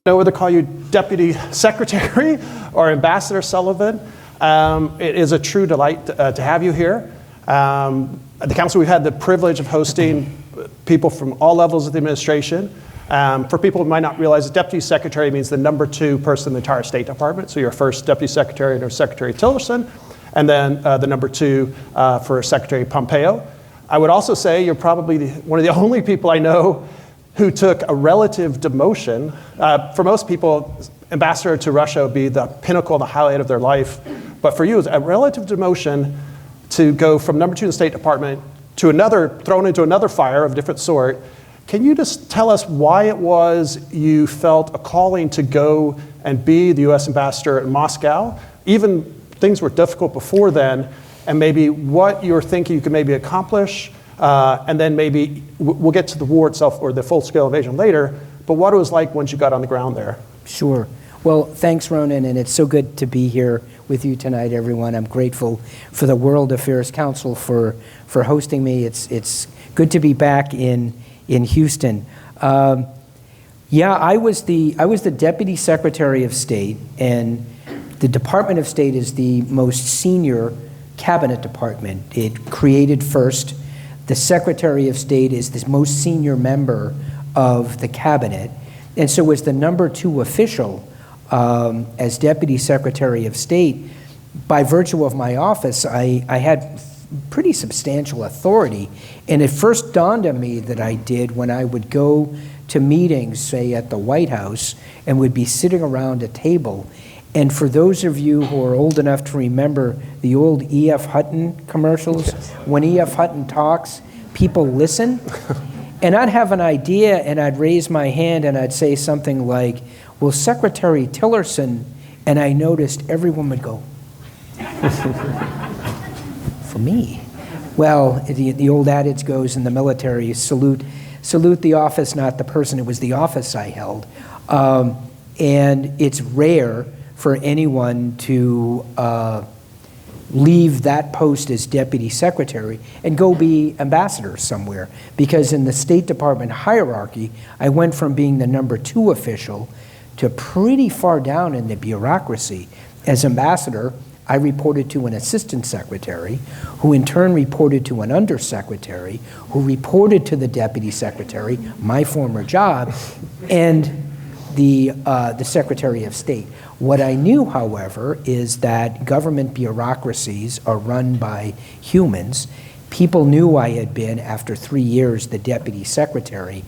know whether to call you Deputy Secretary or Ambassador Sullivan. It is a true delight to have you here. At the Council, we've had the privilege of hosting people from all levels of the administration. For people who might not realize, the Deputy Secretary means the #2 person in the entire State Department. So you're first Deputy Secretary under Secretary Tillerson, and then the #2 for Secretary Pompeo. I would also say you're probably one of the only people I know who took a relative demotion. For most people, ambassador to Russia would be the pinnacle, the highlight of their life. But for you, it's a relative demotion to go from #2 in the State Department to another, thrown into another fire of a different sort. Can you just tell us why it was you felt a calling to go and be the US ambassador in Moscow? Even things were difficult before then, and maybe what you're thinking you could maybe accomplish, and then maybe we'll get to the war itself or the full-scale invasion later, but what it was like once you got on the ground there. Sure. Well, thanks, Ronan, and it's so good to be here with you tonight, everyone. I'm grateful for the World Affairs Council for hosting me. It's good to be back in Houston. Yeah, I was the Deputy Secretary of State, and the Department of State is the most senior cabinet department. It created first. The Secretary of State is the most senior member of the cabinet, and so as the #2 official, as Deputy Secretary of State, by virtue of my office, I had pretty substantial authority. And it first dawned on me that I did when I would go to meetings, say at the White House, and would be sitting around a table. And for those of you who are old enough to remember the old E.F. Hutton commercials, yes. When E.F. Hutton talks, people listen. And I'd have an idea, and I'd raise my hand, and I'd say something like, well, Secretary Tillerson, and I noticed everyone would go, for me. Well, the old adage goes in the military, salute the office, not the person. It was the office I held. And it's rare for anyone to leave that post as Deputy Secretary and go be ambassador somewhere. Because in the State Department hierarchy, I went from being the #2 official to pretty far down in the bureaucracy. As ambassador, I reported to an assistant secretary, who in turn reported to an undersecretary, who reported to the deputy secretary, my former job, and the Secretary of State. What I knew, however, is that government bureaucracies are run by humans. People knew I had been, after 3 years, the deputy secretary.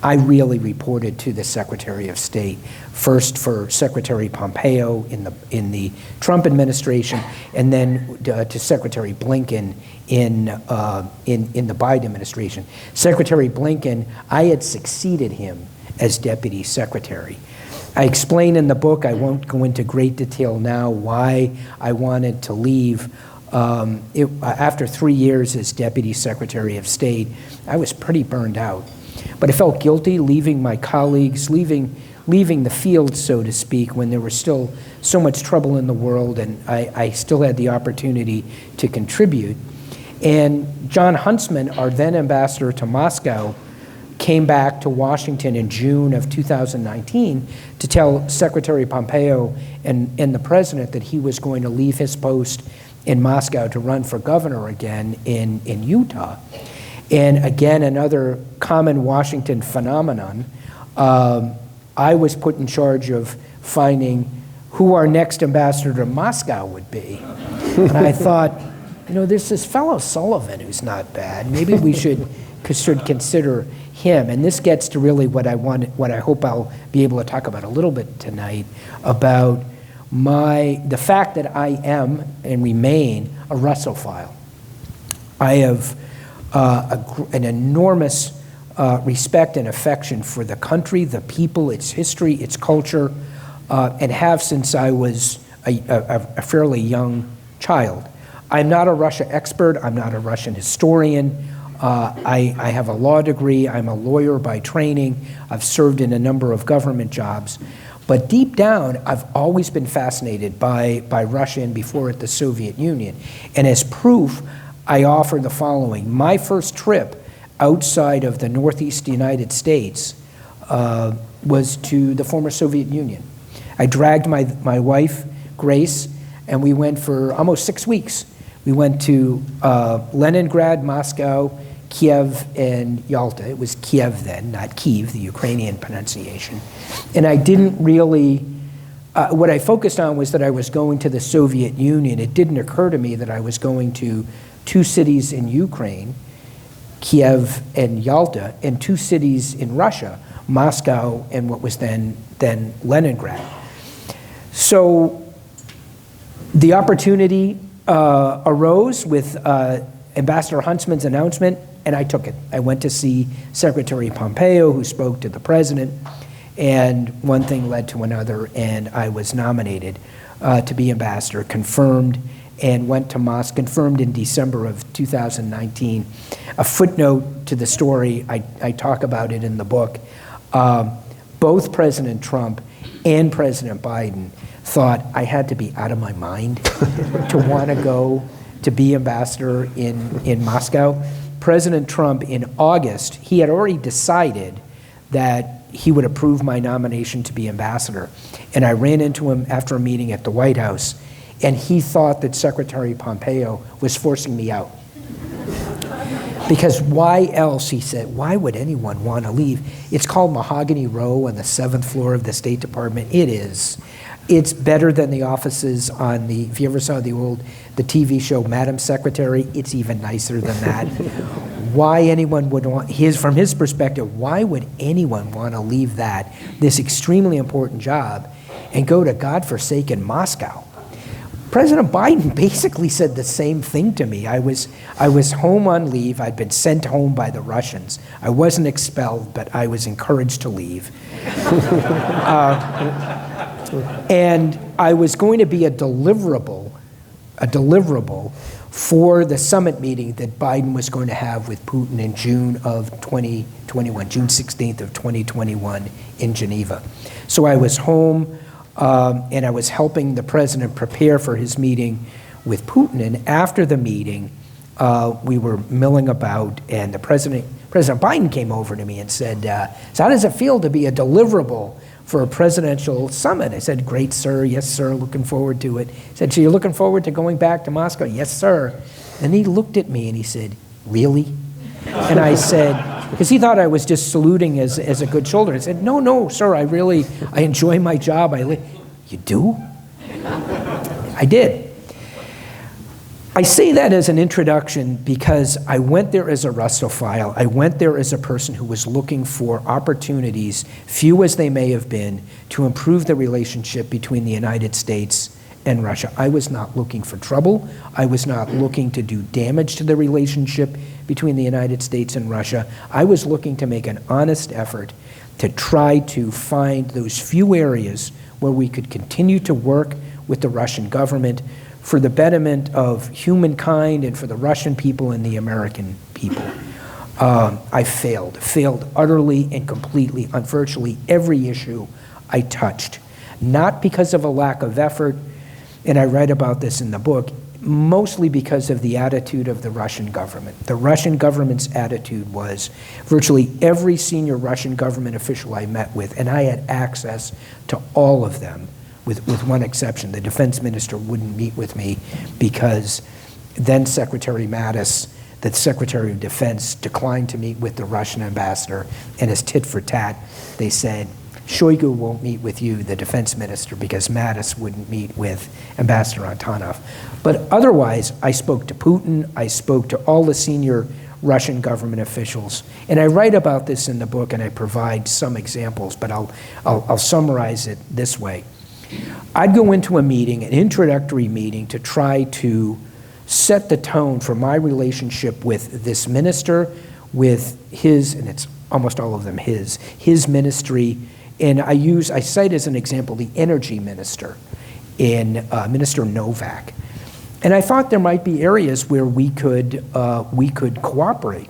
I really reported to the Secretary of State, first for Secretary Pompeo in the Trump administration, and then to Secretary Blinken in the Biden administration. Secretary Blinken, I had succeeded him as Deputy Secretary. I explain in the book, I won't go into great detail now, why I wanted to leave. After 3 years as Deputy Secretary of State, I was pretty burned out. But I felt guilty leaving my colleagues, leaving the field, so to speak, when there was still so much trouble in the world, and I still had the opportunity to contribute. And John Huntsman, our then ambassador to Moscow, came back to Washington in June of 2019 to tell Secretary Pompeo and the president that he was going to leave his post in Moscow to run for governor again in Utah. And again, another common Washington phenomenon, I was put in charge of finding who our next ambassador to Moscow would be. And I thought, there's this fellow Sullivan who's not bad. Maybe we should consider him. And this gets to really what I hope I'll be able to talk about a little bit tonight, about the fact that I am and remain a Russophile. I have an enormous respect and affection for the country, the people, its history, its culture, and have since I was a fairly young child. I'm not a Russia expert. I'm not a Russian historian. I have a law degree. I'm a lawyer by training. I've served in a number of government jobs. But deep down, I've always been fascinated by Russia and before it, the Soviet Union. And as proof, I offer the following. My first trip outside of the Northeast United States was to the former Soviet Union. I dragged my wife, Grace, and we went for almost 6 weeks. We went to Leningrad, Moscow, Kiev, and Yalta. It was Kiev then, not Kyiv, the Ukrainian pronunciation. And I didn't really, what I focused on was that I was going to the Soviet Union. It didn't occur to me that I was going to 2 cities in Ukraine, Kiev and Yalta, and 2 cities in Russia, Moscow and what was then Leningrad. So the opportunity arose with Ambassador Huntsman's announcement, and I took it. I went to see Secretary Pompeo, who spoke to the president, and one thing led to another, and I was nominated to be ambassador, confirmed, and went to Moscow, confirmed in December of 2019. A footnote to the story, I talk about it in the book. Both President Trump and President Biden thought I had to be out of my mind to want to go to be ambassador in Moscow. President Trump, in August, he had already decided that he would approve my nomination to be ambassador. And I ran into him after a meeting at the White House, and he thought that Secretary Pompeo was forcing me out. Because why else, he said, why would anyone want to leave? It's called Mahogany Row on the 7th floor of the State Department. It is. It's better than the offices on the, if you ever saw the TV show Madam Secretary, it's even nicer than that. Why anyone would want, from his perspective, why would anyone want to leave that, this extremely important job, and go to godforsaken Moscow? President Biden basically said the same thing to me. I was home on leave. I'd been sent home by the Russians. I wasn't expelled, but I was encouraged to leave. And I was going to be a deliverable for the summit meeting that Biden was going to have with Putin in June of 2021, June 16th of 2021 in Geneva. So I was home, and I was helping the president prepare for his meeting with Putin. And after the meeting, we were milling about, and President Biden came over to me and said, so how does it feel to be a deliverable for a presidential summit? I said, great, sir. Yes, sir. Looking forward to it. He said, so you're looking forward to going back to Moscow? Yes, sir. And he looked at me and he said, really? And I said, because he thought I was just saluting as a good shoulder. I said, no, sir, I enjoy my job. You do? I did. I say that as an introduction because I went there as a Russophile. I went there as a person who was looking for opportunities, few as they may have been, to improve the relationship between the United States and Russia. I was not looking for trouble. I was not looking to do damage to the relationship between the United States and Russia. I was looking to make an honest effort to try to find those few areas where we could continue to work with the Russian government for the betterment of humankind and for the Russian people and the American people. I failed utterly and completely on virtually every issue I touched. Not because of a lack of effort, and I write about this in the book, mostly because of the attitude of the Russian government. The Russian government's attitude was virtually every senior Russian government official I met with, and I had access to all of them, with one exception. The defense minister wouldn't meet with me because then Secretary Mattis, the Secretary of Defense, declined to meet with the Russian ambassador, and as tit for tat, they said, Shoigu won't meet with you, the defense minister, because Mattis wouldn't meet with Ambassador Antonov. But otherwise, I spoke to Putin, I spoke to all the senior Russian government officials, and I write about this in the book and I provide some examples, but I'll summarize it this way. I'd go into a meeting, an introductory meeting, to try to set the tone for my relationship with this minister, with his, and it's almost all of them his ministry. And I cite as an example the energy minister, in Minister Novak. And I thought there might be areas where we could cooperate.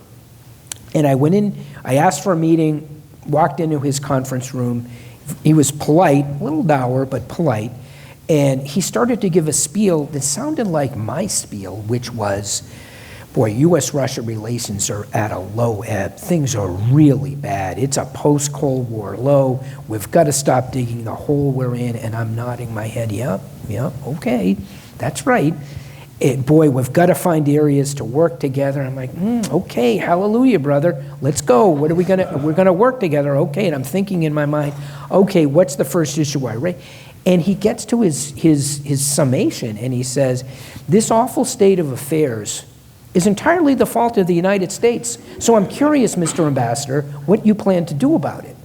And I went in, I asked for a meeting, walked into his conference room. He was polite, a little dour, but polite. And he started to give a spiel that sounded like my spiel, which was, boy, U.S.-Russia relations are at a low ebb. Things are really bad. It's a post-Cold War low. We've got to stop digging the hole we're in, and I'm nodding my head, yep, okay, that's right. Boy, we've got to find areas to work together. I'm like, okay, hallelujah, brother. Let's go. What are we gonna? We're gonna work together. Okay, and I'm thinking in my mind, okay, what's the first issue I raise? And he gets to his summation, and he says, this awful state of affairs is entirely the fault of the United States. So I'm curious, Mr. Ambassador, what you plan to do about it.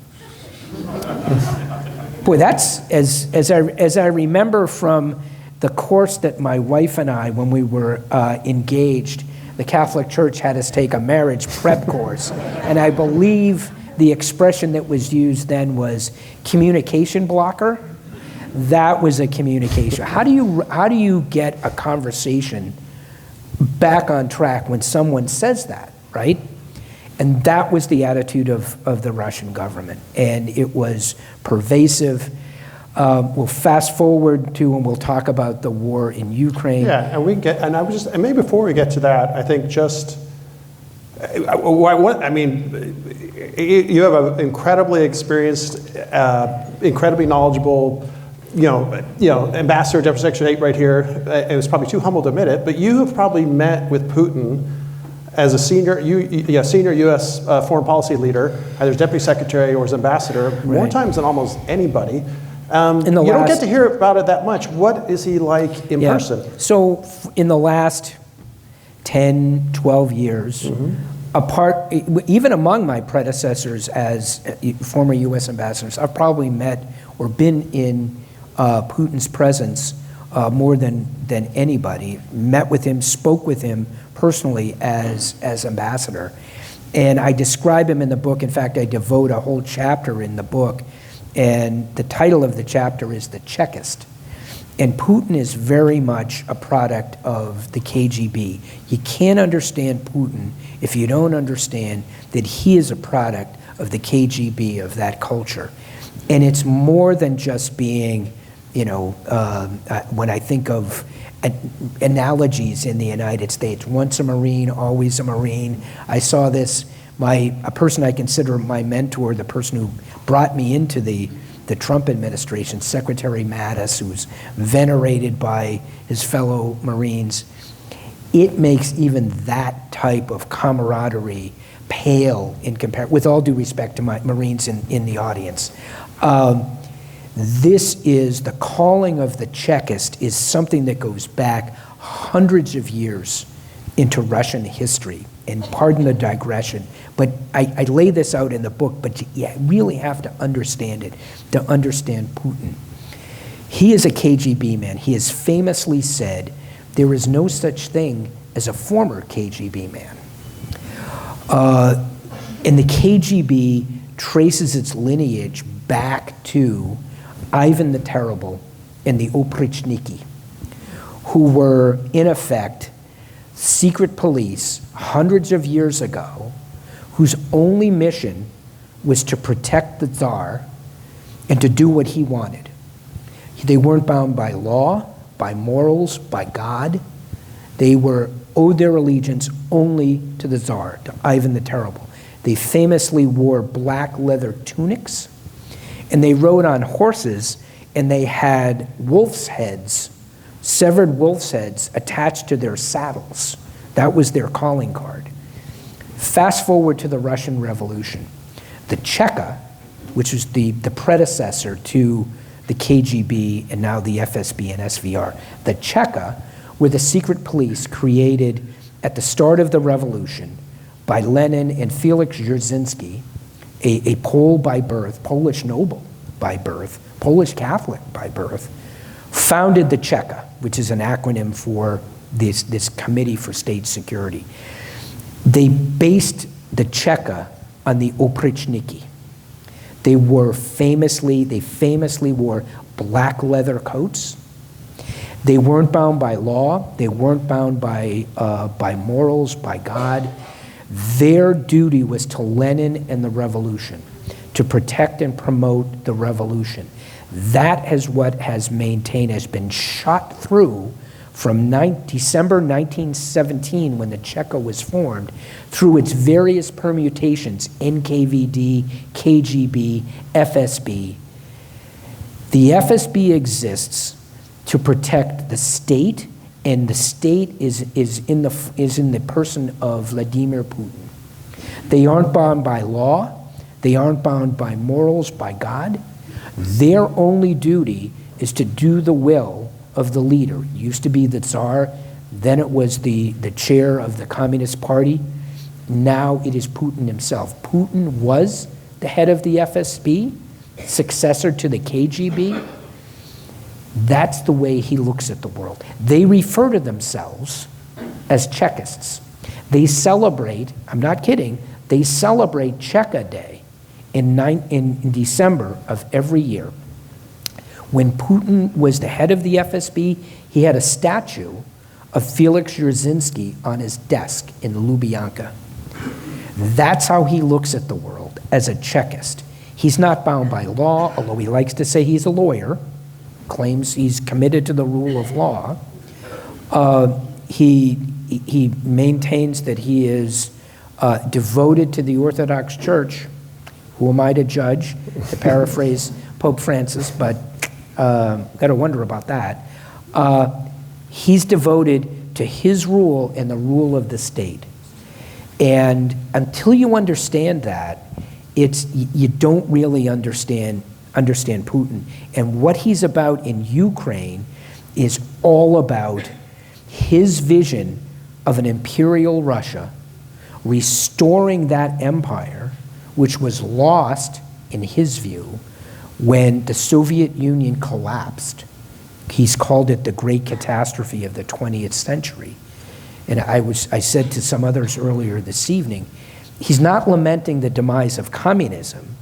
Boy, that's as I remember from the course that my wife and I, when we were engaged, the Catholic Church had us take a marriage prep course. And I believe the expression that was used then was communication blocker. That was a communication. How do you get a conversation back on track when someone says that, right? And that was the attitude of the Russian government. And it was pervasive. We'll fast forward to, and we'll talk about the war in Ukraine. Yeah, and maybe before we get to that, I think just, you have an incredibly experienced, incredibly knowledgeable, Ambassador Deputy Secretary 8 right here. It was probably too humble to admit it, but you have probably met with Putin as a senior U.S. Foreign policy leader, either as Deputy Secretary or as Ambassador, more times than almost anybody. You don't get to hear about it that much. What is he like in person? So in the last 10, 12 years, even among my predecessors as former U.S. ambassadors, I've probably met or been in Putin's presence more than anybody, met with him, spoke with him personally as ambassador. And I describe him in the book. In fact, I devote a whole chapter in the book. And the title of the chapter is The Chekist. And Putin is very much a product of the KGB. You can't understand Putin if you don't understand that he is a product of the KGB, of that culture. And it's more than just being, when I think of analogies in the United States, once a Marine, always a Marine. I saw this, a person I consider my mentor, the person who brought me into the Trump administration, Secretary Mattis, who's venerated by his fellow Marines. It makes even that type of camaraderie pale in comparison, with all due respect to my Marines in the audience. This is the calling of the Chekist is something that goes back hundreds of years into Russian history. And pardon the digression, but I lay this out in the book, but you really have to understand it to understand Putin. He is a KGB man. He has famously said, there is no such thing as a former KGB man. And the KGB traces its lineage back to Ivan the Terrible and the Oprichniki, who were, in effect, secret police hundreds of years ago whose only mission was to protect the Tsar and to do what he wanted. They weren't bound by law, by morals, by God. They owed their allegiance only to the Tsar, to Ivan the Terrible. They famously wore black leather tunics, and they rode on horses, and they had wolf's heads, severed wolf's heads attached to their saddles. That was their calling card. Fast forward to the Russian Revolution. The Cheka, which was the predecessor to the KGB and now the FSB and SVR, the Cheka were the secret police created at the start of the revolution by Lenin and Felix Dzerzhinsky, a Pole by birth, Polish noble by birth, Polish Catholic by birth, founded the Cheka, which is an acronym for this Committee for State Security. They based the Cheka on the Oprichniki. They famously wore black leather coats. They weren't bound by law. They weren't bound by morals, by God. Their duty was to Lenin and the revolution, to protect and promote the revolution. That is what has been shot through from December 1917, when the Cheka was formed, through its various permutations, NKVD, KGB, FSB. The FSB exists to protect the state, and the state is in the person of Vladimir Putin. They aren't bound by law. They aren't bound by morals, by God. Their only duty is to do the will of the leader. It used to be the Tsar, then it was the chair of the Communist Party. Now it is Putin himself. Putin was the head of the FSB, successor to the KGB. That's the way he looks at the world. They refer to themselves as Chekists. They celebrate, I'm not kidding, they celebrate Cheka Day in December of every year. When Putin was the head of the FSB, he had a statue of Felix Dzerzhinsky on his desk in Lubyanka. That's how he looks at the world, as a Chekist. He's not bound by law, although he likes to say he's a lawyer, claims he's committed to the rule of law. He maintains that he is devoted to the Orthodox Church. Who am I to judge, to paraphrase Pope Francis, but got to wonder about that. He's devoted to his rule and the rule of the state. And until you understand that, you don't really understand Putin. And what he's about in Ukraine is all about his vision of an imperial Russia, restoring that empire, which was lost, in his view, when the Soviet Union collapsed. He's called it the great catastrophe of the 20th century. And I said to some others earlier this evening, he's not lamenting the demise of communism.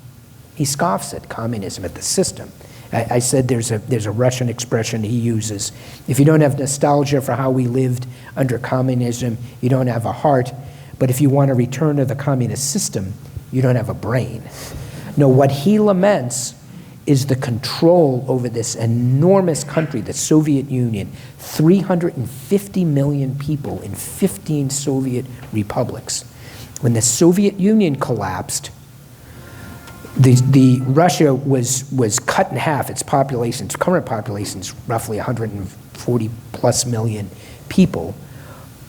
He scoffs at communism, at the system. I said there's a Russian expression he uses. If you don't have nostalgia for how we lived under communism, you don't have a heart. But if you want to return to the communist system, you don't have a brain. No, what he laments is the control over this enormous country, the Soviet Union, 350 million people in 15 Soviet republics. When the Soviet Union collapsed, the Russia was cut in half. Its population, its current population is roughly 140 plus million people.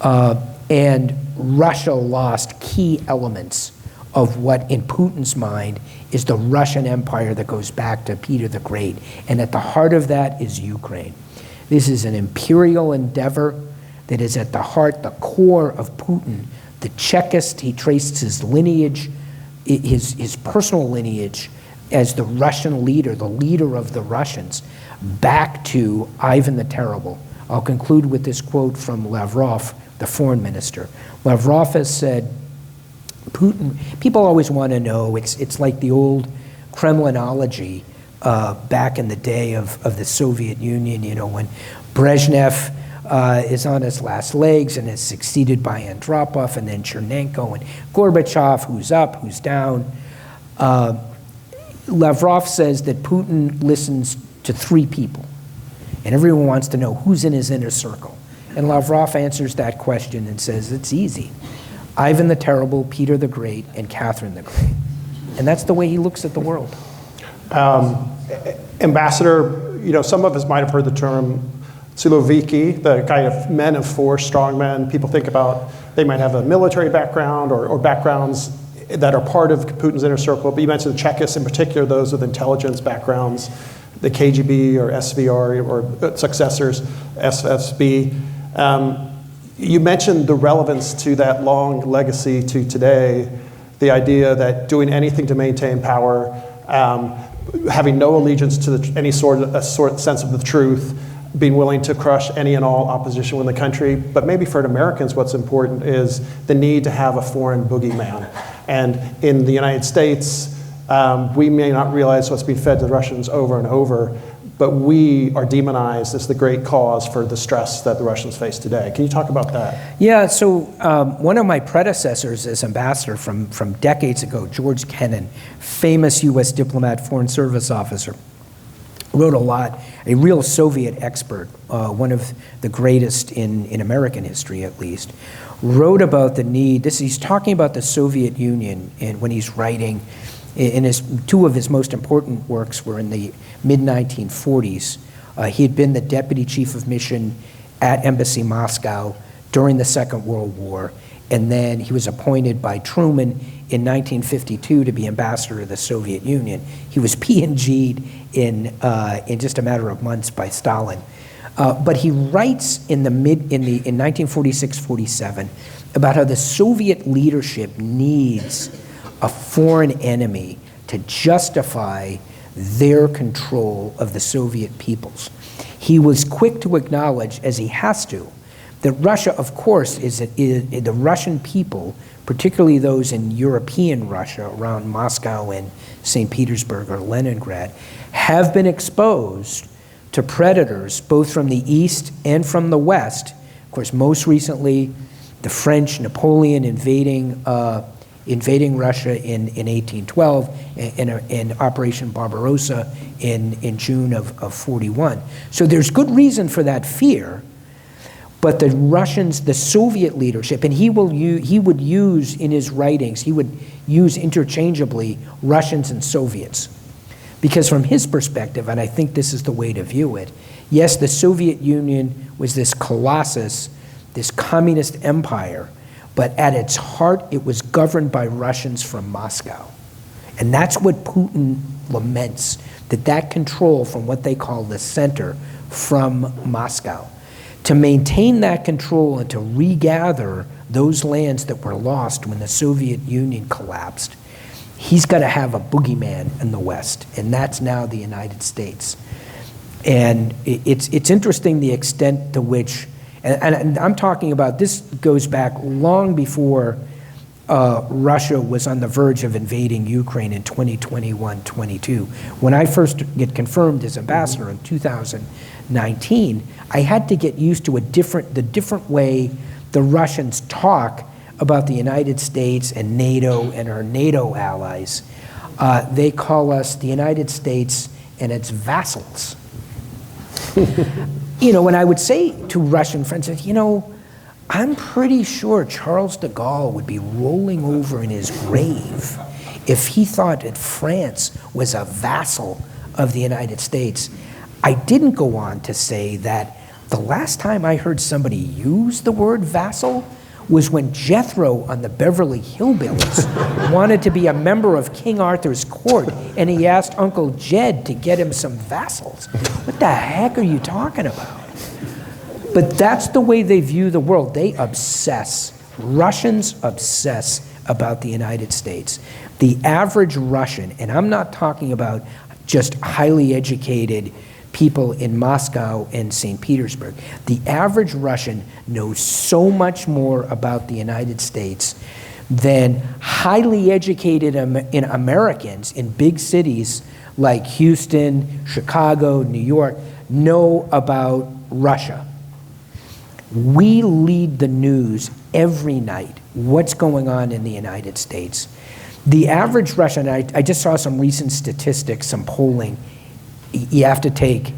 And Russia lost key elements of what, in Putin's mind, is the Russian Empire that goes back to Peter the Great. And at the heart of that is Ukraine. This is an imperial endeavor that is at the heart, the core of Putin. The Chekist, he traced his lineage, his personal lineage as the Russian leader, the leader of the Russians, back to Ivan the Terrible. I'll conclude with this quote from Lavrov, the foreign minister. Lavrov has said, Putin, people always want to know, it's like the old Kremlinology back in the day of the Soviet Union, when Brezhnev is on his last legs and is succeeded by Andropov and then Chernenko and Gorbachev, who's up, who's down. Lavrov says that Putin listens to three people, and everyone wants to know who's in his inner circle. And Lavrov answers that question and says, it's easy. Ivan the Terrible, Peter the Great, and Catherine the Great. And that's the way he looks at the world. Ambassador, some of us might have heard the term Siloviki, the kind of men of force, strong men. People think about, they might have a military background or backgrounds that are part of Putin's inner circle. But you mentioned the Chekists in particular, those with intelligence backgrounds, the KGB or SVR or successors, FSB. You mentioned the relevance to that long legacy to today, the idea that doing anything to maintain power, having no allegiance to any sort of sense of the truth, being willing to crush any and all opposition within the country. But maybe for Americans, what's important is the need to have a foreign boogeyman. And in the United States, we may not realize what's being fed to the Russians over and over, but we are demonized as the great cause for the stress that the Russians face today. Can you talk about that? Yeah, so one of my predecessors as ambassador from decades ago, George Kennan, famous US diplomat, foreign service officer, wrote a lot, a real Soviet expert, one of the greatest in American history at least, wrote about the need, he's talking about the Soviet Union, and when he's writing, two of his most important works were in the mid-1940s. He had been the deputy chief of mission at Embassy Moscow during the Second World War, and then he was appointed by Truman in 1952 to be ambassador to the Soviet Union. He was P&G'd in just a matter of months by Stalin. But he writes in 1946-47 about how the Soviet leadership needs a foreign enemy to justify their control of the Soviet peoples. He was quick to acknowledge, as he has to, that Russia, of course, is the Russian people, particularly those in European Russia around Moscow and St. Petersburg or Leningrad, have been exposed to predators both from the East and from the West. Of course, most recently, the French, Napoleon invading Russia in 1812 and Operation Barbarossa in June of 41. So there's good reason for that fear, but the Russians, the Soviet leadership, and he would use in his writings, he would use interchangeably Russians and Soviets. Because from his perspective, and I think this is the way to view it, yes, the Soviet Union was this colossus, this communist empire, but at its heart, it was governed by Russians from Moscow. And that's what Putin laments, that control from what they call the center from Moscow. To maintain that control and to regather those lands that were lost when the Soviet Union collapsed, he's got to have a boogeyman in the West, and that's now the United States. And it's interesting the extent to which, and I'm talking about, this goes back long before Russia was on the verge of invading Ukraine in 2021-22. When I first get confirmed as ambassador in 2019, I had to get used to the different way the Russians talk about the United States and NATO and our NATO allies. They call us the United States and its vassals. When I would say to Russian friends, I'm pretty sure Charles de Gaulle would be rolling over in his grave if he thought that France was a vassal of the United States. I didn't go on to say that the last time I heard somebody use the word vassal was when Jethro on the Beverly Hillbillies wanted to be a member of King Arthur's court, and he asked Uncle Jed to get him some vassals. What the heck are you talking about? But that's the way they view the world. They obsess. Russians obsess about the United States. The average Russian, and I'm not talking about just highly educated people in Moscow and St. Petersburg. The average Russian knows so much more about the United States than highly educated Americans in big cities like Houston, Chicago, New York know about Russia. We lead the news every night, what's going on in the United States. The average Russian, I just saw some recent statistics, some polling. You have to take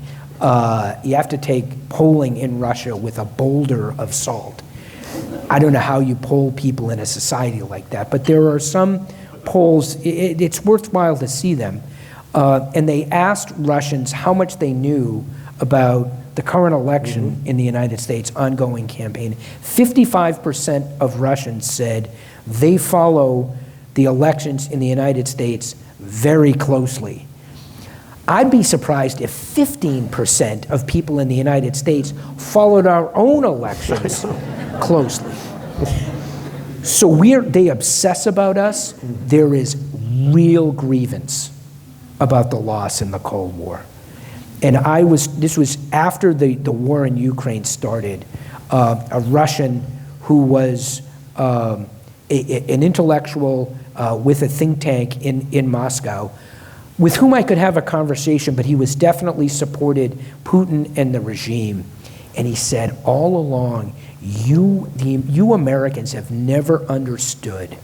polling in Russia with a boulder of salt. I don't know how you poll people in a society like that, but there are some polls, it's worthwhile to see them. And they asked Russians how much they knew about the current election in the United States, ongoing campaign. 55% of Russians said they follow the elections in the United States very closely. I'd be surprised if 15% of people in the United States followed our own elections closely. So they obsess about us. There is real grievance about the loss in the Cold War. And this was after the war in Ukraine started. A Russian who was an intellectual with a think tank in Moscow, with whom I could have a conversation, but he was definitely supported Putin and the regime. And he said, all along, you Americans have never understood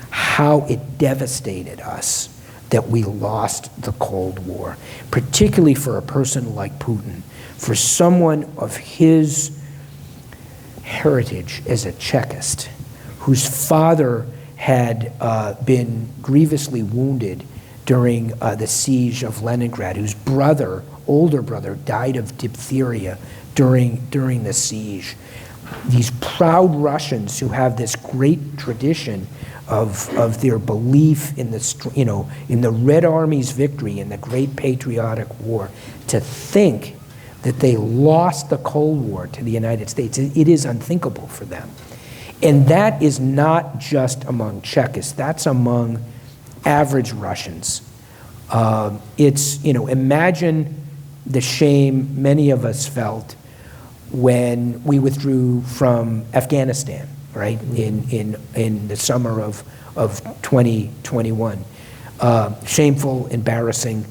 how it devastated us, that we lost the Cold War, particularly for a person like Putin, for someone of his heritage as a Chekist, whose father had been grievously wounded during the siege of Leningrad, whose older brother, died of diphtheria during the siege. These proud Russians who have this great tradition of their belief in the Red Army's victory in the Great Patriotic War, to think that they lost the Cold War to the United States, it is unthinkable for them. And that is not just among Chekists, that's among average Russians. Imagine the shame many of us felt when we withdrew from Afghanistan, right, in the summer of 2021. Shameful, embarrassing,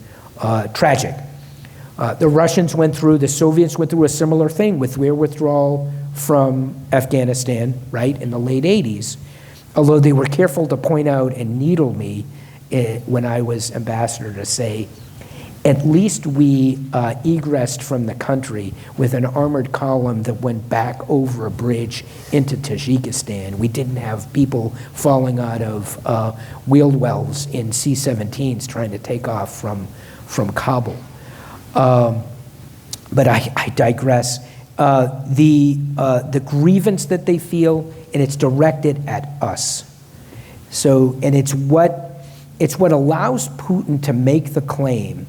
tragic. The Soviets went through a similar thing with their withdrawal from Afghanistan, right, in the late 80s, although they were careful to point out and needle me when I was ambassador to say, at least we egressed from the country with an armored column that went back over a bridge into Tajikistan. We didn't have people falling out of wheel wells in C-17s trying to take off from Kabul. But I digress. The grievance that they feel, and it's directed at us. And it's what allows Putin to make the claim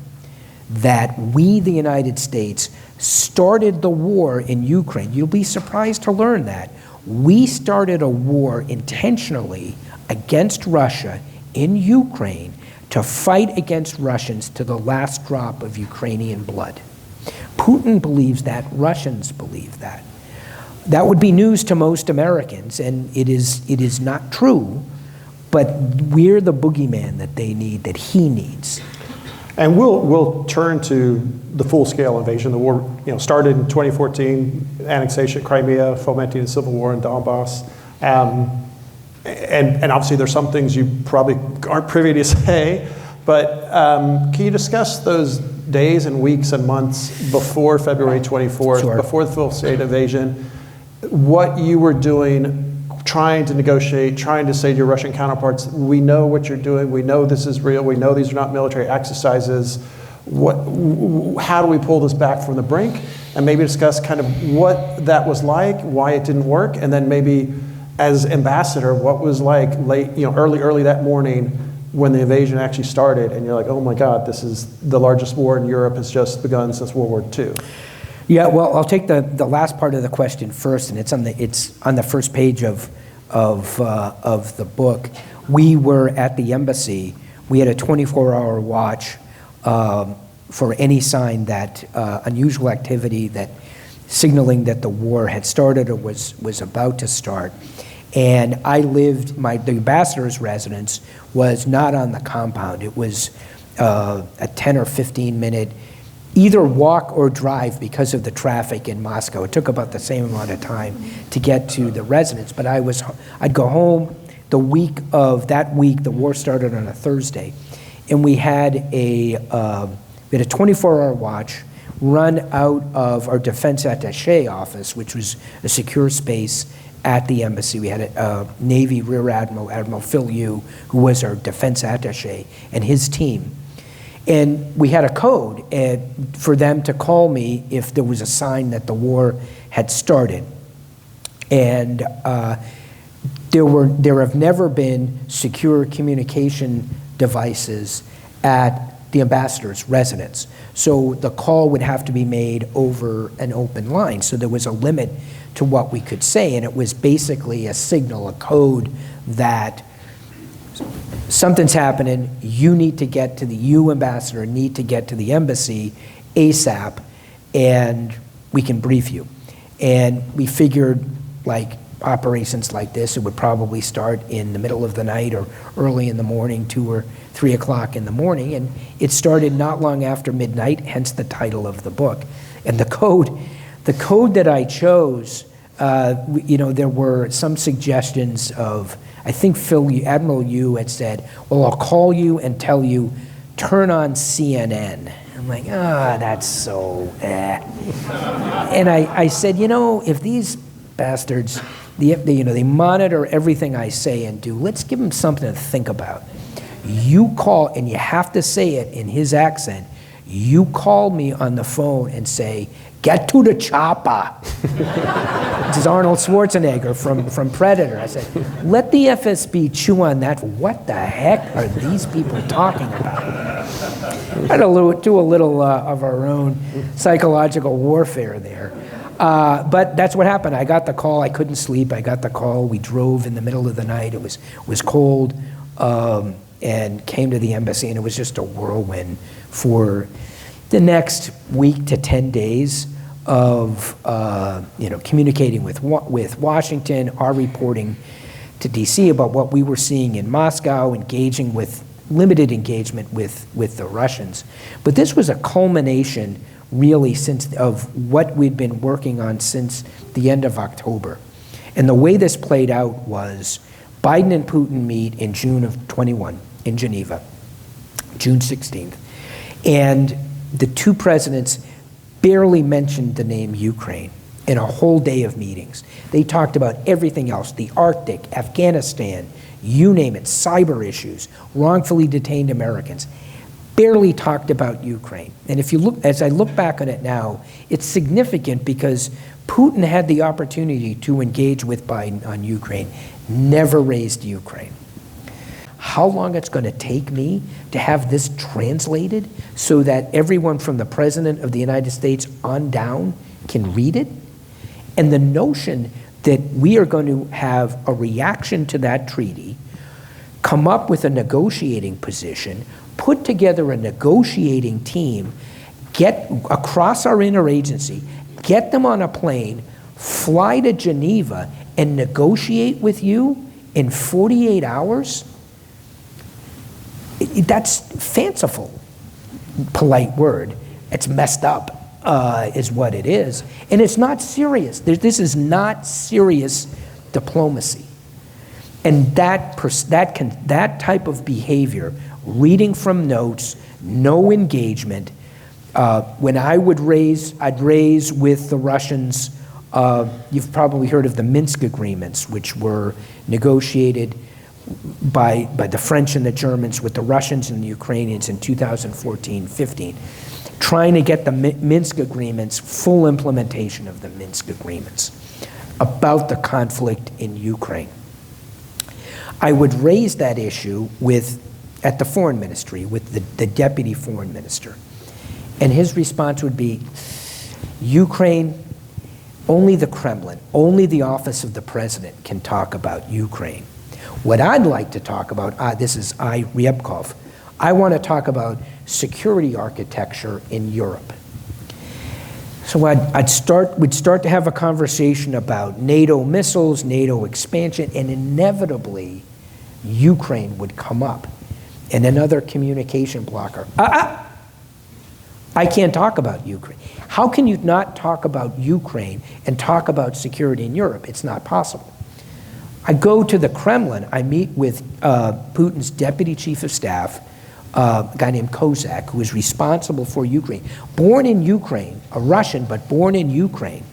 that we, the United States, started the war in Ukraine. You'll be surprised to learn that. We started a war intentionally against Russia in Ukraine to fight against Russians to the last drop of Ukrainian blood. Putin believes that, Russians believe that. That would be news to most Americans, and it is not true, but we're the boogeyman that they need, that he needs. And we'll turn to the full-scale invasion. The war, started in 2014, annexation of Crimea, fomenting the civil war in Donbass. And obviously there's some things you probably aren't privy to say, but can you discuss those days and weeks and months before February 24th, Sure. before the full-state invasion, what you were doing, trying to negotiate, trying to say to your Russian counterparts, we know what you're doing, we know this is real, we know these are not military exercises. How do we pull this back from the brink? And maybe discuss kind of what that was like, why it didn't work, and then maybe as ambassador, what was like late, early that morning when the invasion actually started, and you're like, oh my God, this is the largest war in Europe has just begun since World War II. Yeah, well, I'll take the last part of the question first, and it's on the first page of the book. We were at the embassy. We had a 24-hour watch for any sign that unusual activity, that signaling that the war had started or was about to start. And I lived, the ambassador's residence was not on the compound. It was a 10 or 15 minute either walk or drive because of the traffic in Moscow. It took about the same amount of time to get to the residence, but I'd go home the week, the war started on a Thursday, and we had a 24-hour watch run out of our defense attaché office, which was a secure space at the embassy. We had a Navy Rear Admiral, Admiral Phil Yu, who was our defense attaché, and his team. And we had a code for them to call me if there was a sign that the war had started. And there have never been secure communication devices at the ambassador's residence. So the call would have to be made over an open line. So there was a limit to what we could say, and it was basically a signal, a code that something's happening, you ambassador need to get to the embassy ASAP, and we can brief you. And we figured, like operations like this, it would probably start in the middle of the night or early in the morning, 2 or 3 o'clock in the morning, and it started not long after midnight, hence the title of the book. And the code that I chose, there were some suggestions of I think Admiral Yu had said, well, I'll call you and tell you, turn on CNN. I'm like, that's so And I said, if these bastards, they monitor everything I say and do, let's give them something to think about. You call, and you have to say it in his accent, you call me on the phone and say, get to the chopper. This is Arnold Schwarzenegger from Predator. I said, let the FSB chew on that. What the heck are these people talking about? I had to do a little of our own psychological warfare there. But that's what happened. I got the call. I couldn't sleep. I got the call. We drove in the middle of the night. It was cold, and came to the embassy, and it was just a whirlwind for the next week to 10 days of communicating with Washington, our reporting to DC about what we were seeing in Moscow, engaging with limited engagement with the Russians. But this was a culmination really of what we'd been working on since the end of October. And the way this played out was Biden and Putin meet in June of 21 in Geneva, June 16th. And the two presidents barely mentioned the name Ukraine in a whole day of meetings. They talked about everything else, the Arctic, Afghanistan, you name it, cyber issues, wrongfully detained Americans. Barely talked about Ukraine. And if you look, as I look back on it now, it's significant because Putin had the opportunity to engage with Biden on Ukraine, never raised Ukraine. How long it's going to take me to have this translated so that everyone from the President of the United States on down can read it? And the notion that we are going to have a reaction to that treaty, come up with a negotiating position, put together a negotiating team, get across our interagency, get them on a plane, fly to Geneva, and negotiate with you in 48 hours? That's fanciful, polite word. It's messed up, is what it is. And it's not serious. This is not serious diplomacy. And that type of behavior, reading from notes, no engagement, when I'd raise with the Russians, you've probably heard of the Minsk agreements, which were negotiated by the French and the Germans with the Russians and the Ukrainians in 2014-15, trying to get the Minsk agreements, full implementation of the Minsk agreements about the conflict in Ukraine. I would raise that issue at the foreign ministry with the deputy foreign minister. And his response would be, Ukraine, only the Kremlin, only the office of the president can talk about Ukraine. What I'd like to talk about, this is Ryabkov, I want to talk about security architecture in Europe. So we'd start to have a conversation about NATO missiles, NATO expansion, and inevitably Ukraine would come up. And another communication blocker. I can't talk about Ukraine. How can you not talk about Ukraine and talk about security in Europe? It's not possible. I go to the Kremlin, I meet with Putin's deputy chief of staff, a guy named Kozak, who is responsible for Ukraine. Born in Ukraine, a Russian, but born in Ukraine.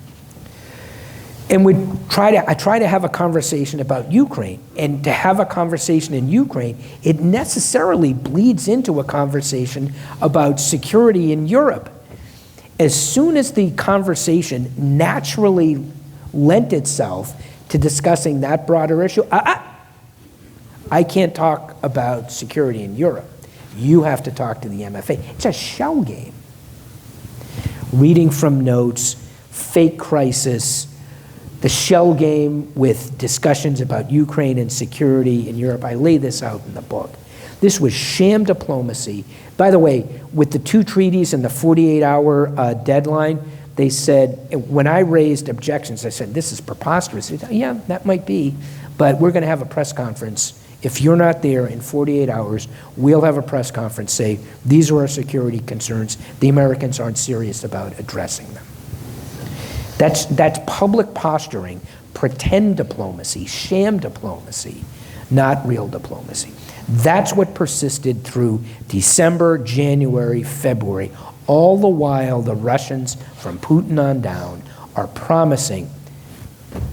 And I try to have a conversation about Ukraine. And to have a conversation in Ukraine, it necessarily bleeds into a conversation about security in Europe. As soon as the conversation naturally lent itself to discussing that broader issue, I can't talk about security in Europe. You have to talk to the MFA. It's a shell game. Reading from notes, fake crisis, the shell game with discussions about Ukraine and security in Europe. I lay this out in the book. This was sham diplomacy. By the way, with the two treaties and the 48-hour deadline, they said, when I raised objections, I said, this is preposterous. They said, yeah, that might be, but we're going to have a press conference. If you're not there in 48 hours, we'll have a press conference, say, these are our security concerns. The Americans aren't serious about addressing them. That's public posturing, pretend diplomacy, sham diplomacy not real diplomacy. That's what persisted through December, January, February. All the while, the Russians, from Putin on down, are promising,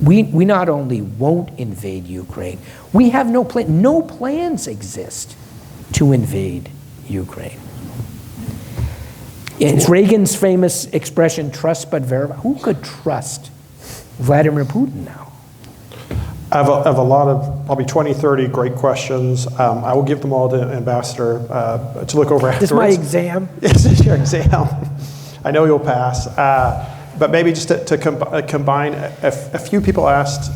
we not only won't invade Ukraine, we have no plan. No plans exist to invade Ukraine. It's Reagan's famous expression, trust but verify. Who could trust Vladimir Putin now? I have a lot of, probably 20, 30 great questions. I will give them all to Ambassador to look over afterwards. This is my exam? This is your exam. I know you'll pass. But maybe just to combine, a few people asked,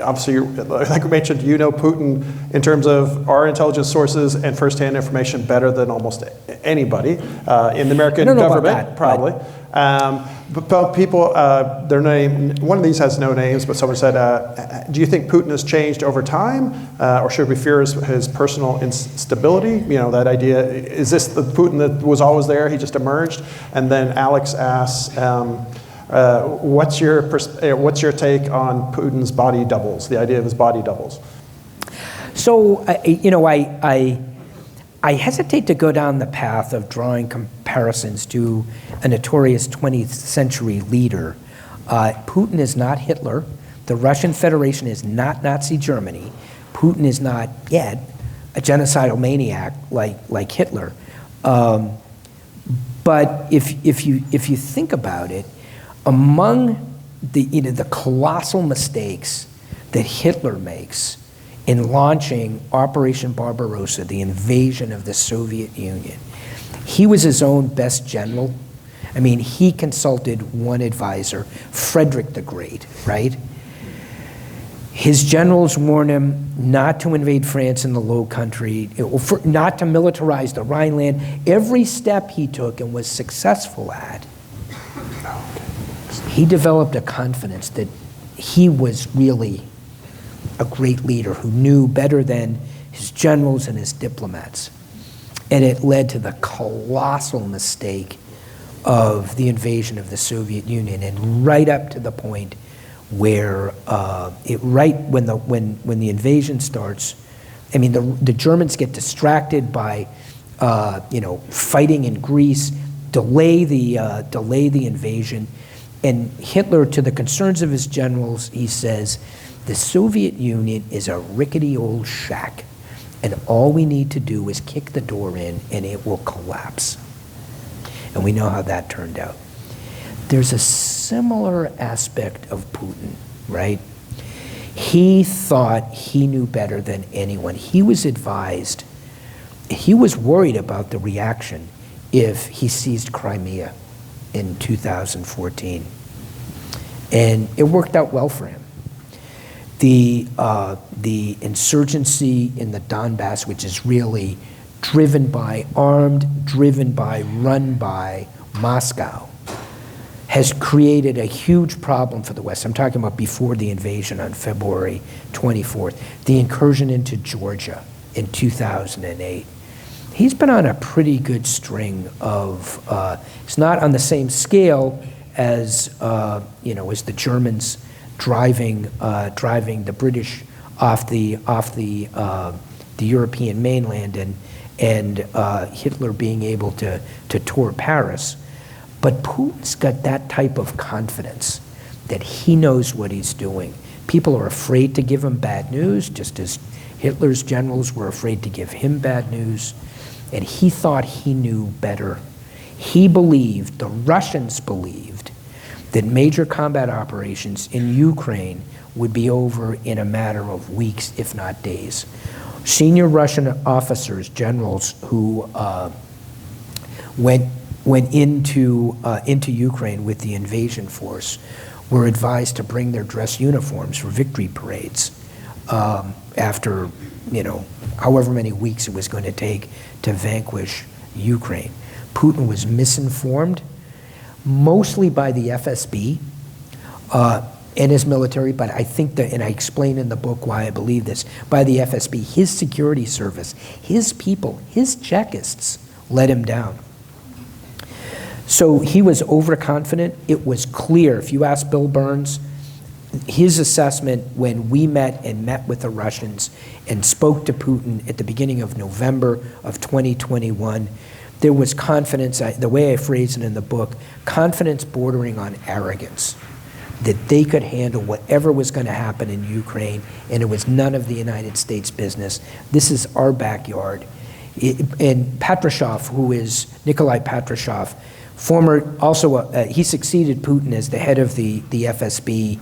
obviously, like we mentioned, you know Putin in terms of our intelligence sources and firsthand information better than almost anybody in the American government, that, probably. But people, their name, one of these has no names, but someone said, do you think Putin has changed over time? Or should we fear his personal instability? You know, that idea, is this the Putin that was always there, he just emerged? And then Alex asks, what's your take on Putin's body doubles, the idea of his body doubles? So, you know, I hesitate to go down the path of drawing comparisons to a notorious 20th century leader. Putin is not Hitler. The Russian Federation is not Nazi Germany. Putin is not yet a genocidal maniac like Hitler. But if you think about it, among the colossal mistakes that Hitler makes in launching Operation Barbarossa, the invasion of the Soviet Union, he was his own best general. I mean, he consulted one advisor, Frederick the Great, right? His generals warned him not to invade France in the Low Country, not to militarize the Rhineland. Every step he took and was successful at, he developed a confidence that he was really a great leader who knew better than his generals and his diplomats. And it led to the colossal mistake of the invasion of the Soviet Union, and right up to the point where when the invasion starts, I mean, the Germans get distracted by fighting in Greece, delay the invasion, and Hitler, to the concerns of his generals, he says, the Soviet Union is a rickety old shack, and all we need to do is kick the door in and it will collapse. And we know how that turned out. There's a similar aspect of Putin, right? He thought he knew better than anyone. He was advised, he was worried about the reaction if he seized Crimea in 2014. And it worked out well for him. The insurgency in the Donbass, which is really run by Moscow, has created a huge problem for the West. I'm talking about before the invasion on February 24th, the incursion into Georgia in 2008. He's been on a pretty good string of, it's not on the same scale as, as the Germans driving the British off the European mainland and Hitler being able to tour Paris. But Putin's got that type of confidence that he knows what he's doing. People are afraid to give him bad news, just as Hitler's generals were afraid to give him bad news. And he thought he knew better. He believed, the Russians believed, that major combat operations in Ukraine would be over in a matter of weeks, if not days. Senior Russian officers, generals who went into Ukraine with the invasion force were advised to bring their dress uniforms for victory parades after, however many weeks it was going to take to vanquish Ukraine. Putin was misinformed, mostly by the FSB and his military, but I think that, and I explain in the book why I believe this, by the FSB, his security service, his people, his Chekists let him down. So he was overconfident. It was clear, if you ask Bill Burns, his assessment when we met with the Russians and spoke to Putin at the beginning of November of 2021, there was confidence, the way I phrase it in the book, confidence bordering on arrogance, that they could handle whatever was going to happen in Ukraine, and it was none of the United States business. This is our backyard. And Patrushev, who is Nikolai Patrushev, he succeeded Putin as the head of the FSB,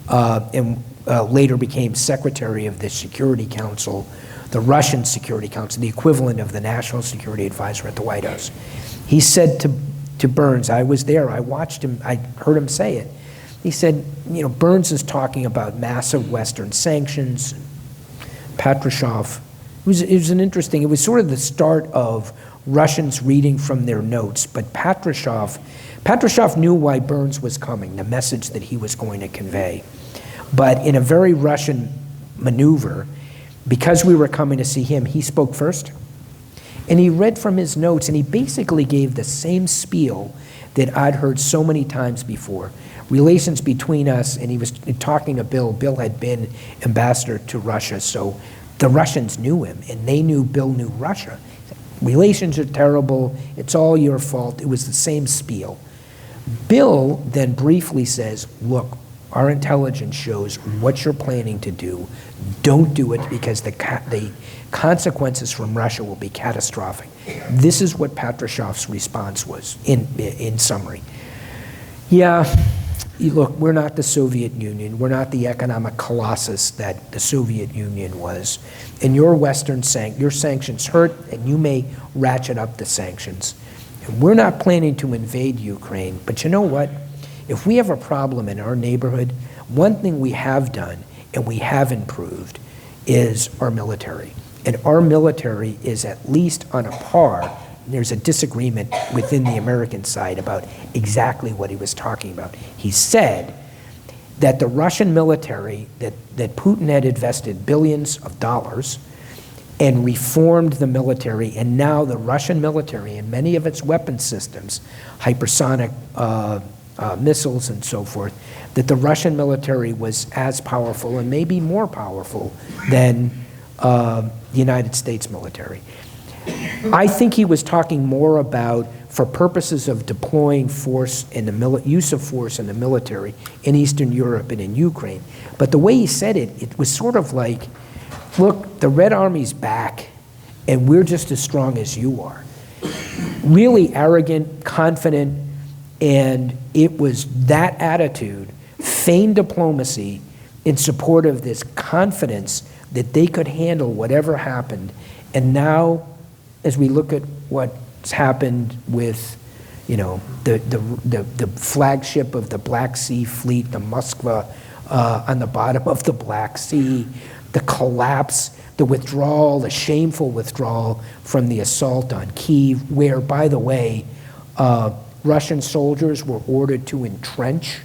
and later became secretary of the Security Council, the Russian Security Council, the equivalent of the National Security Advisor at the White House. He said to Burns, I was there, I watched him, I heard him say it. He said, Burns is talking about massive Western sanctions. Patrushev, it was sort of the start of Russians reading from their notes, but Patrushev knew why Burns was coming, the message that he was going to convey. But in a very Russian maneuver, because we were coming to see him, he spoke first. And he read from his notes, and he basically gave the same spiel that I'd heard so many times before. Relations between us, and he was talking to Bill. Bill had been ambassador to Russia, so the Russians knew him, and they knew Bill knew Russia. Relations are terrible, it's all your fault. It was the same spiel. Bill then briefly says, look, our intelligence shows what you're planning to do. Don't do it because the consequences from Russia will be catastrophic. This is what Patrushev's response was, in summary. Yeah, look, we're not the Soviet Union. We're not the economic colossus that the Soviet Union was. And your your sanctions hurt, and you may ratchet up the sanctions. And we're not planning to invade Ukraine, but you know what? If we have a problem in our neighborhood, one thing we have done and we have improved is our military. And our military is at least on a par. There's a disagreement within the American side about exactly what he was talking about. He said that the Russian military, that Putin had invested billions of dollars and reformed the military, and now the Russian military and many of its weapon systems, hypersonic missiles and so forth, that the Russian military was as powerful and maybe more powerful than the United States military. I think he was talking more about, for purposes of deploying force in the use of force in the military in Eastern Europe and in Ukraine. But the way he said it, it was sort of like, look, the Red Army's back, and we're just as strong as you are. Really arrogant, confident, and it was that attitude, feigned diplomacy, in support of this confidence that they could handle whatever happened. And now, as we look at what's happened with, the flagship of the Black Sea Fleet, the Moskva, on the bottom of the Black Sea, the collapse, the withdrawal, the shameful withdrawal from the assault on Kyiv, where, by the way, Russian soldiers were ordered to entrench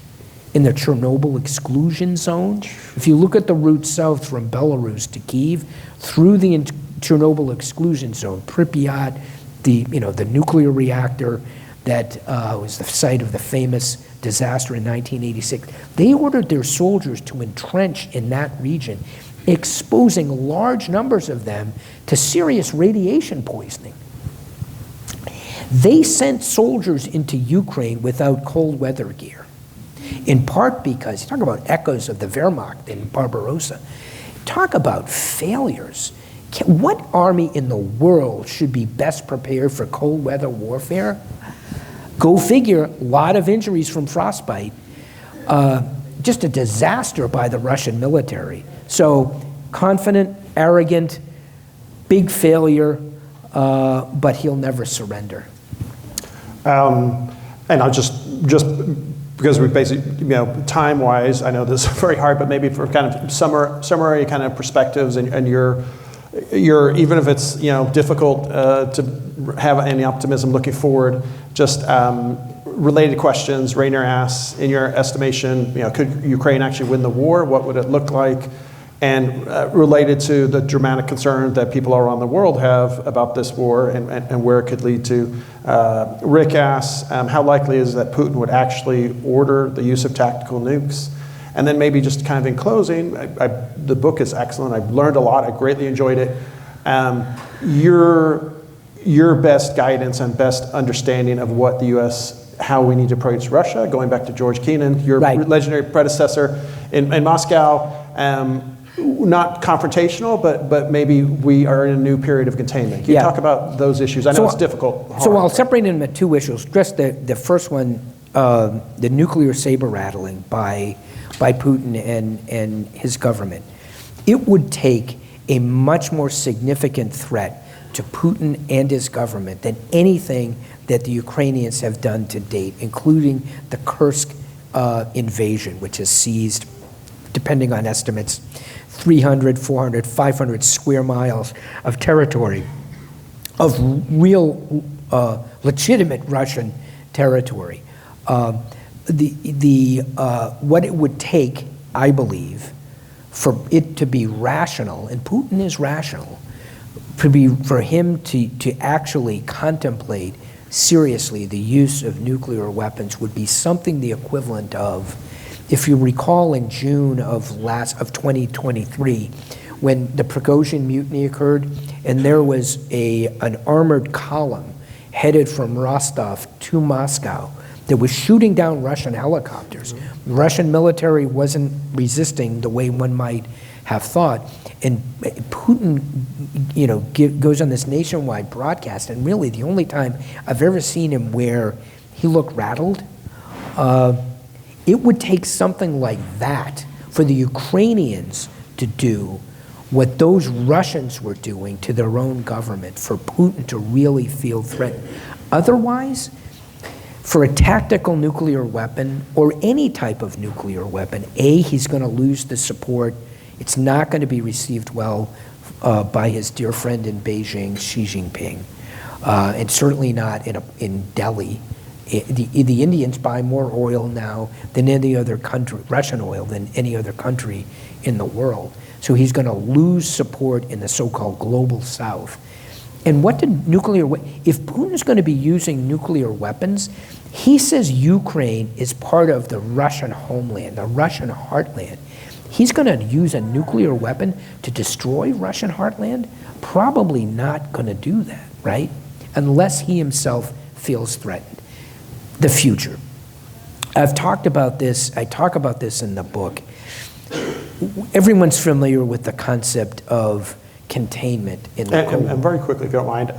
in the Chernobyl exclusion zone. If you look at the route south from Belarus to Kyiv, through the Chernobyl exclusion zone, Pripyat, the nuclear reactor that was the site of the famous disaster in 1986, they ordered their soldiers to entrench in that region, exposing large numbers of them to serious radiation poisoning. They sent soldiers into Ukraine without cold weather gear, in part because, talk about echoes of the Wehrmacht in Barbarossa, talk about failures. What army in the world should be best prepared for cold weather warfare? Go figure, a lot of injuries from frostbite. Just a disaster by the Russian military. So confident, arrogant, big failure, but he'll never surrender. And I'll just because we basically, time-wise, I know this is very hard, but maybe for kind of summary kind of perspectives and your even if it's difficult to have any optimism looking forward, just related questions. Rainer asks, in your estimation, could Ukraine actually win the war? What would it look like? And related to the dramatic concern that people around the world have about this war and where it could lead to, Rick asks, how likely is that Putin would actually order the use of tactical nukes? And then maybe just kind of in closing, the book is excellent. I've learned a lot. I greatly enjoyed it. Your best guidance and best understanding of what the U.S., how we need to approach Russia, going back to George Kennan, your legendary predecessor in Moscow, not confrontational, but maybe we are in a new period of containment. Can you talk about those issues? I know it's difficult. So I'll separate them into two issues. Just the first one, the nuclear saber rattling by Putin and his government. It would take a much more significant threat to Putin and his government than anything that the Ukrainians have done to date, including the Kursk invasion, which has seized, depending on estimates, 300, 400, 500 square miles of territory, of real legitimate Russian territory. What it would take, I believe, for it to be rational, and Putin is rational, for him to actually contemplate seriously the use of nuclear weapons would be something the equivalent of, if you recall in June of 2023, when the Prigozhin mutiny occurred, and there was an armored column headed from Rostov to Moscow that was shooting down Russian helicopters. The Russian military wasn't resisting the way one might have thought. And Putin, goes on this nationwide broadcast, and really the only time I've ever seen him where he looked rattled, it would take something like that for the Ukrainians to do what those Russians were doing to their own government, for Putin to really feel threatened. Otherwise, for a tactical nuclear weapon or any type of nuclear weapon, he's going to lose the support. It's not going to be received well by his dear friend in Beijing, Xi Jinping, and certainly not in Delhi. The Indians buy more oil now than any other country, Russian oil, than any other country in the world. So he's going to lose support in the so-called global south. And what did if Putin's going to be using nuclear weapons, he says Ukraine is part of the Russian homeland, the Russian heartland. He's going to use a nuclear weapon to destroy Russian heartland? Probably not going to do that, right? Unless he himself feels threatened. The future. I talk about this in the book. Everyone's familiar with the concept of containment in the Cold War. And very quickly, if you don't mind,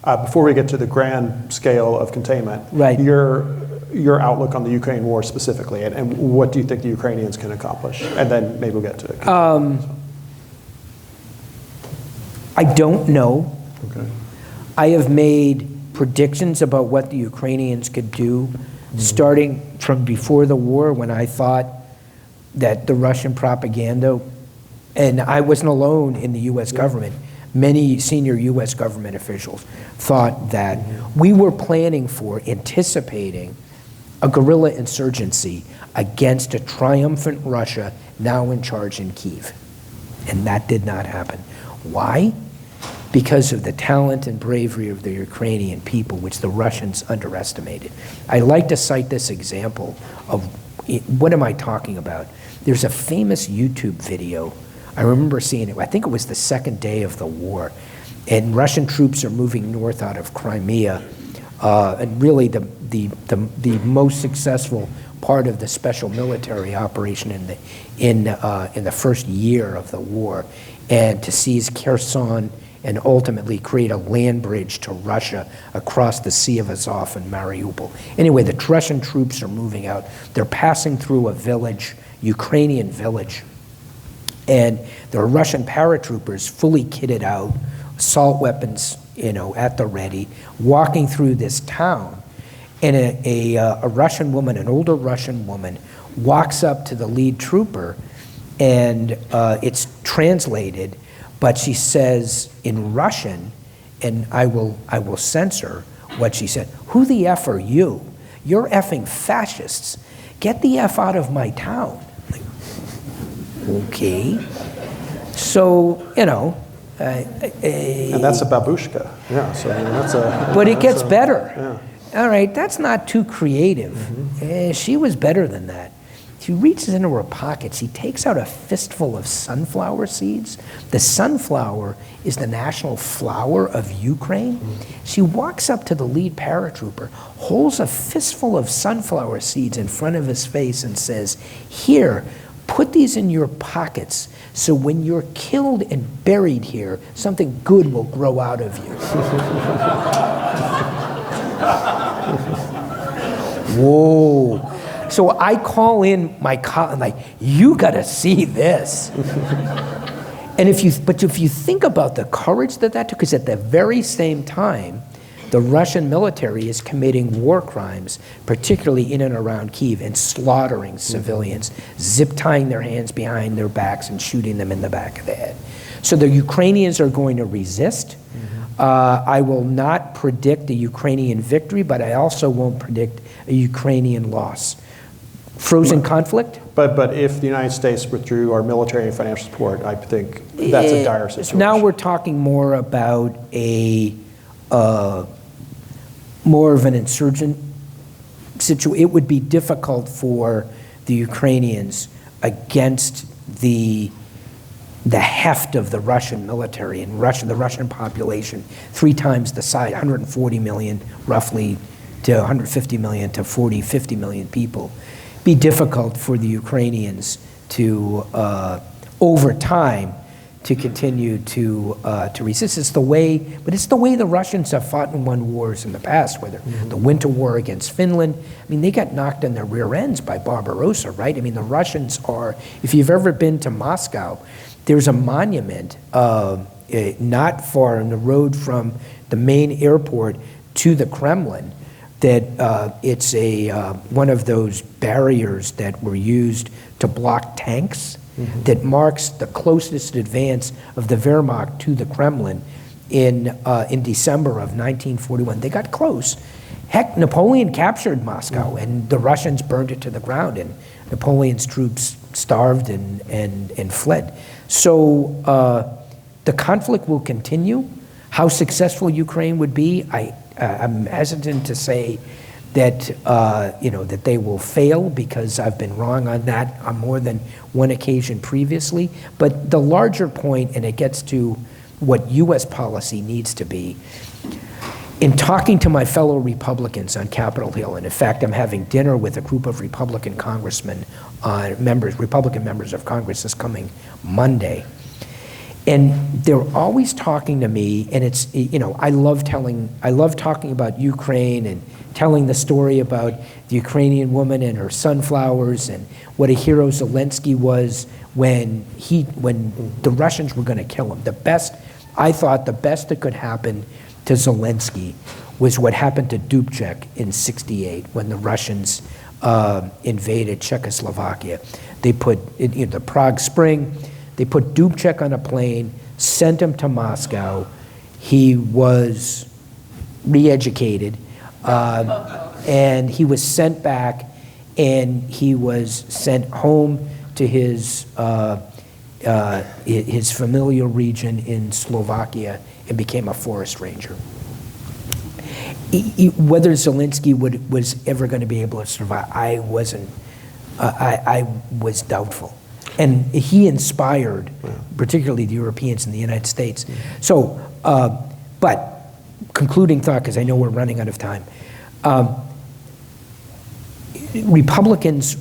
before we get to the grand scale of containment, right. Your outlook on the Ukraine war specifically, and what do you think the Ukrainians can accomplish? And then maybe we'll get to it. I don't know. Okay. I have made predictions about what the Ukrainians could do, starting from before the war, when I thought that the Russian propaganda, and I wasn't alone in the U.S. government, many senior U.S. government officials thought that we were planning for, anticipating a guerrilla insurgency against a triumphant Russia now in charge in Kyiv. And that did not happen. Why? Because of the talent and bravery of the Ukrainian people, which the Russians underestimated. I like to cite this example of, what am I talking about? There's a famous YouTube video. I remember seeing it. I think it was the second day of the war. And Russian troops are moving north out of Crimea. And really the most successful part of the special military operation in the first year of the war, and to seize Kherson and ultimately create a land bridge to Russia across the Sea of Azov and Mariupol. Anyway, the Russian troops are moving out. They're passing through a village, Ukrainian village, and there are Russian paratroopers fully kitted out, assault weapons, at the ready, walking through this town. And a Russian woman, an older Russian woman, walks up to the lead trooper, and it's translated, but she says in Russian, and I will censor what she said, "Who the F are you? You're effing fascists. Get the F out of my town." Like, okay. So, and that's a babushka. Yeah, so that's a... But it gets better. Yeah. All right, that's not too creative. She was better than that. He reaches into her pockets. He takes out a fistful of sunflower seeds. The sunflower is the national flower of Ukraine. She walks up to the lead paratrooper, holds a fistful of sunflower seeds in front of his face and says, "Here, put these in your pockets, so when you're killed and buried here, something good will grow out of you." Whoa. So I call in my colleague, like, you gotta see this. And if you think about the courage that took, because at the very same time, the Russian military is committing war crimes, particularly in and around Kyiv, and slaughtering civilians, zip tying their hands behind their backs and shooting them in the back of the head. So the Ukrainians are going to resist. I will not predict a Ukrainian victory, but I also won't predict a Ukrainian loss. Frozen conflict? But if the United States withdrew our military and financial support, I think that's a dire situation. Now we're talking more about more of an insurgent situation. It would be difficult for the Ukrainians against the heft of the Russian military and the Russian population, 3 times the size, 140 million roughly to 150 million to 40, 50 million people. Be difficult for the Ukrainians to, over time, to continue to resist. It's the way the Russians have fought and won wars in the past, whether the Winter War against Finland. I mean, they got knocked on their rear ends by Barbarossa, right? I mean, the Russians are, if you've ever been to Moscow, there's a monument not far on the road from the main airport to the Kremlin that it's one of those barriers that were used to block tanks that marks the closest advance of the Wehrmacht to the Kremlin in December of 1941. They got close. Heck, Napoleon captured Moscow and the Russians burned it to the ground and Napoleon's troops starved and fled. So the conflict will continue. How successful Ukraine would be, I'm hesitant to say that that they will fail because I've been wrong on that on more than one occasion previously. But the larger point, and it gets to what U.S. policy needs to be, in talking to my fellow Republicans on Capitol Hill, and in fact, I'm having dinner with a group of Republican congressmen, Republican members of Congress this coming Monday. And they're always talking to me, and it's, I love talking about Ukraine and telling the story about the Ukrainian woman and her sunflowers and what a hero Zelensky was when the Russians were going to kill him. I thought the best that could happen to Zelensky was what happened to Dubček in '68 when the Russians invaded Czechoslovakia. They put the Prague Spring. They put Dubček on a plane, sent him to Moscow. He was re-educated, and he was sent back, and he was sent home to his familial region in Slovakia and became a forest ranger. Whether Zelensky was ever going to be able to survive, I was doubtful. And he inspired, particularly the Europeans in the United States. So, but concluding thought, because I know we're running out of time. Republicans,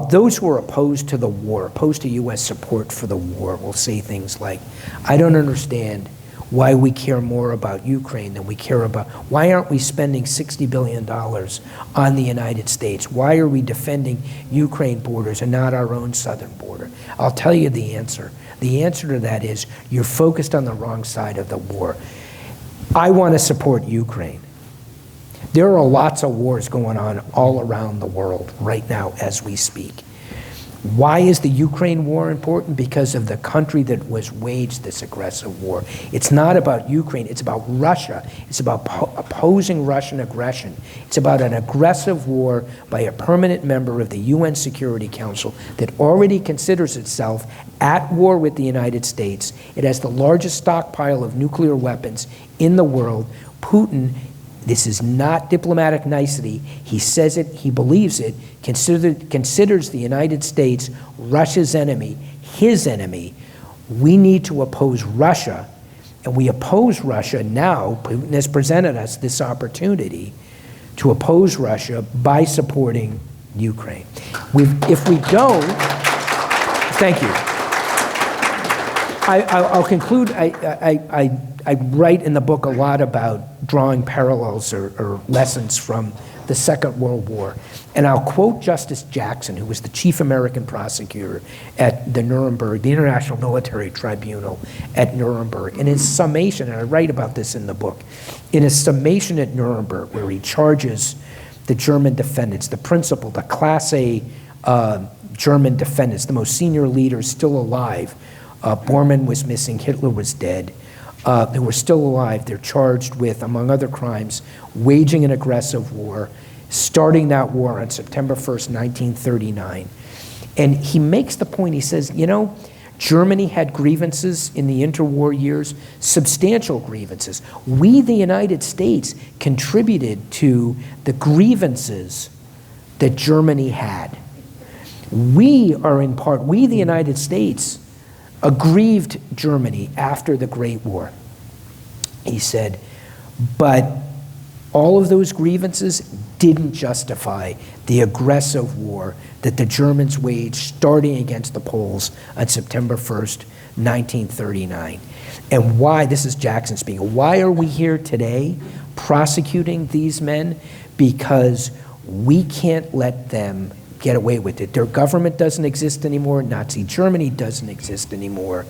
those who are opposed to the war, opposed to U.S. support for the war, will say things like, I don't understand why we care more about Ukraine than we care about, why aren't we spending $60 billion on the United States? Why are we defending Ukraine borders and not our own southern border? I'll tell you the answer. The answer to that is you're focused on the wrong side of the war. I want to support Ukraine. There are lots of wars going on all around the world right now as we speak. Why is the Ukraine war important? Because of the country that was waged this aggressive war. It's not about Ukraine, it's about Russia. It's about opposing Russian aggression. It's about an aggressive war by a permanent member of the UN Security Council that already considers itself at war with the United States. It has the largest stockpile of nuclear weapons in the world. Putin This is not diplomatic nicety. He says it, he believes it, considers the United States Russia's enemy, his enemy. We need to oppose Russia, and we oppose Russia now. Putin has presented us this opportunity to oppose Russia by supporting Ukraine. If we don't, thank you. I'll conclude. I write in the book a lot about drawing parallels or lessons from the Second World War. And I'll quote Justice Jackson, who was the chief American prosecutor at the Nuremberg, the International Military Tribunal at Nuremberg. In his summation, and I write about this in the book, in his summation at Nuremberg, where he charges the German defendants, the principal, the Class A German defendants, the most senior leaders still alive. Bormann was missing, Hitler was dead. They were still alive. They're charged with, among other crimes, waging an aggressive war, starting that war on September 1st, 1939. And he makes the point, he says, you know, Germany had grievances in the interwar years, substantial grievances. We, the United States, contributed to the grievances that Germany had. We are in part, we, the United States, aggrieved Germany after the Great War. He said, but all of those grievances didn't justify the aggressive war that the Germans waged starting against the Poles on September 1st, 1939. And why, this is Jackson speaking, why are we here today prosecuting these men? Because we can't let them get away with it. Their government doesn't exist anymore. Nazi Germany doesn't exist anymore.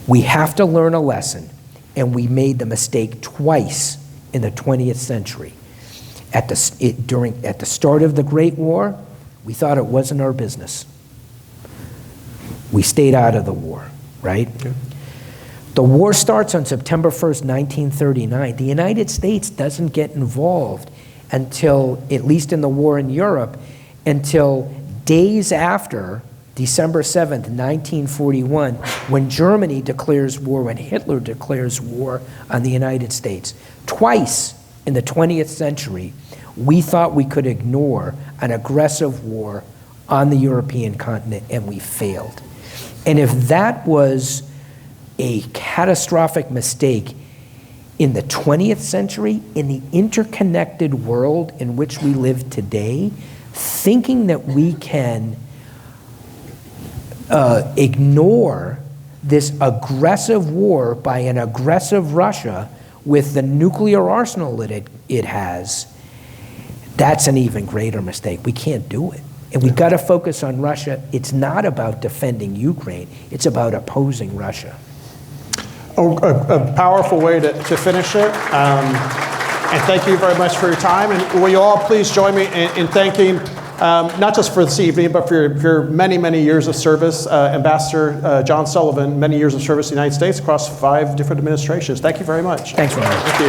We have to learn a lesson, and we made the mistake twice in the 20th century. At the start of the Great War, we thought it wasn't our business. We stayed out of the war, right? Yeah. The war starts on September 1st, 1939. The United States doesn't get involved until, at least in the war in Europe, until days after December 7th, 1941, when Germany declares war, when Hitler declares war on the United States. Twice in the 20th century, we thought we could ignore an aggressive war on the European continent, and we failed. And if that was a catastrophic mistake in the 20th century, in the interconnected world in which we live today, thinking that we can ignore this aggressive war by an aggressive Russia with the nuclear arsenal that it has, that's an even greater mistake. We can't do it. And we've got to focus on Russia. It's not about defending Ukraine. It's about opposing Russia. A powerful way to finish it. And thank you very much for your time. And will you all please join me in thanking, not just for this evening, but for your many, many years of service, Ambassador John Sullivan, many years of service in the United States across 5 different administrations. Thank you very much. Thanks, Ron. Thank you.